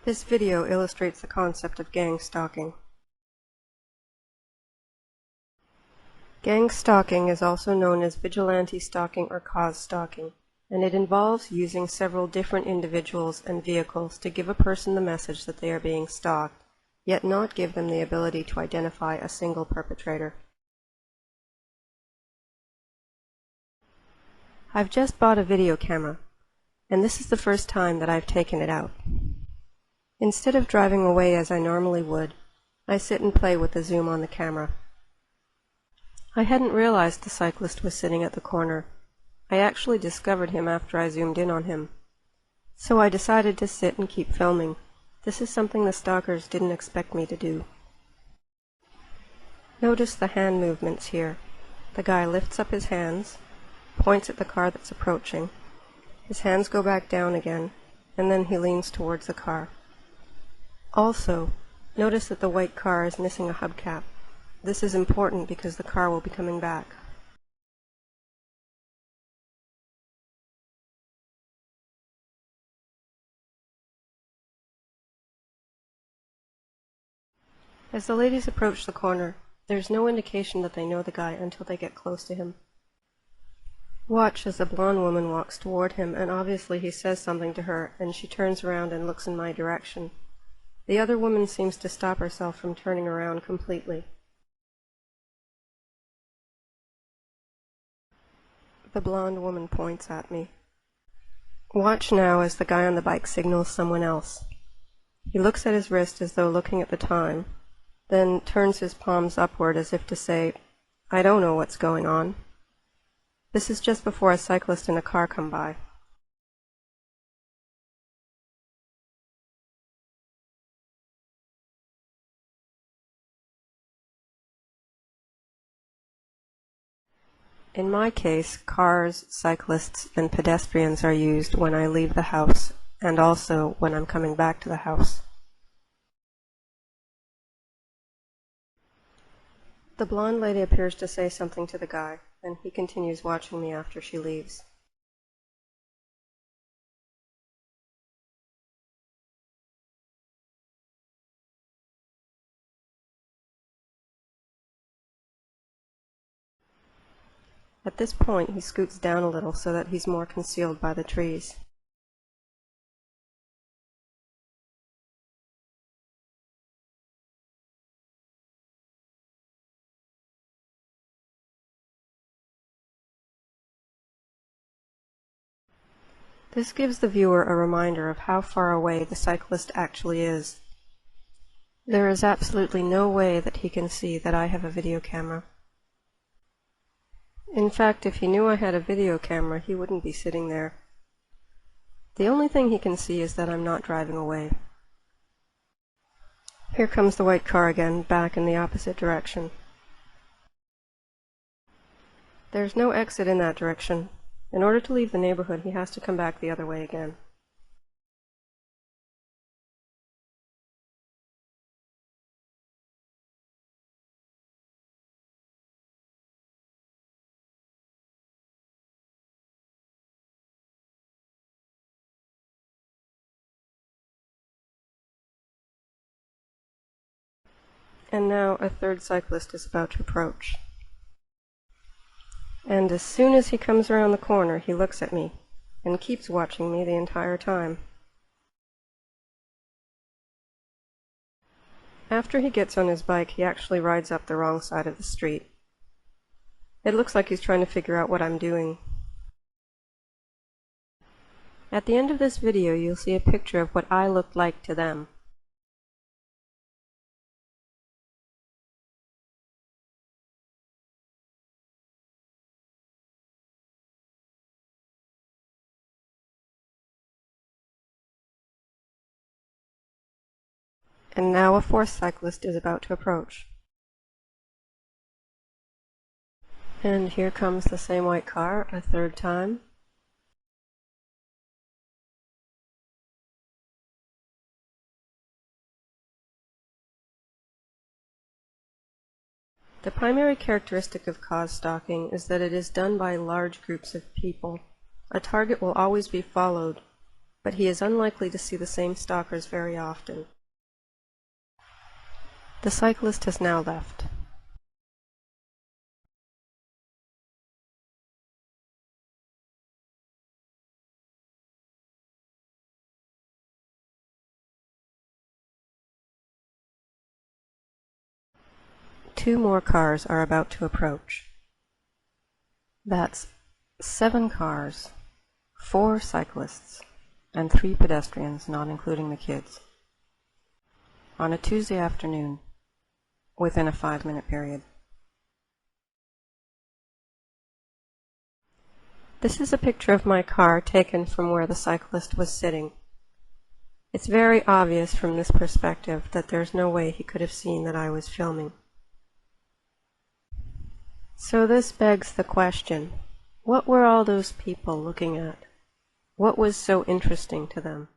This video illustrates the concept of gang stalking. Gang stalking is also known as vigilante stalking or cause stalking, and it involves using several different individuals and vehicles to give a person the message that they are being stalked, yet not give them the ability to identify a single perpetrator. I've just bought a video camera, and this is the first time that I've taken it out. Instead of driving away as I normally would, I sit and play with the zoom on the camera. I hadn't realized the cyclist was sitting at the corner. I actually discovered him after I zoomed in on him. So I decided to sit and keep filming. This is something the stalkers didn't expect me to do. Notice the hand movements here. The guy lifts up his hands, points at the car that's approaching. His hands go back down again, and then he leans towards the car. Also, notice that the white car is missing a hubcap. This is important because the car will be coming back. As the ladies approach the corner, there's no indication that they know the guy until they get close to him. Watch as the blonde woman walks toward him, and obviously he says something to her, and she turns around and looks in my direction. The other woman seems to stop herself from turning around completely. The blonde woman points at me. Watch now as the guy on the bike signals someone else. He looks at his wrist as though looking at the time, then turns his palms upward as if to say, "I don't know what's going on." This is just before a cyclist and a car come by. In my case, cars, cyclists, and pedestrians are used when I leave the house, and also when I'm coming back to the house. The blonde lady appears to say something to the guy, and he continues watching me after she leaves. At this point, he scoots down a little so that he's more concealed by the trees. This gives the viewer a reminder of how far away the cyclist actually is. There is absolutely no way that he can see that I have a video camera. In fact, if he knew I had a video camera, he wouldn't be sitting there. The only thing he can see is that I'm not driving away. Here comes the white car again, back in the opposite direction. There's no exit in that direction. In order to leave the neighborhood, he has to come back the other way again. And now a third cyclist is about to approach. And as soon as he comes around the corner, he looks at me, and keeps watching me the entire time. After he gets on his bike, he actually rides up the wrong side of the street. It looks like he's trying to figure out what I'm doing. At the end of this video, you'll see a picture of what I looked like to them. And now a fourth cyclist is about to approach. And here comes the same white car a third time. The primary characteristic of cause stalking is that it is done by large groups of people. A target will always be followed, but he is unlikely to see the same stalkers very often. The cyclist has now left. Two more cars are about to approach. That's 7 cars, 4 cyclists, and 3 pedestrians, not including the kids, on a Tuesday afternoon, within a 5-minute period. This is a picture of my car taken from where the cyclist was sitting. It's very obvious from this perspective that there's no way he could have seen that I was filming. So this begs the question, what were all those people looking at? What was so interesting to them?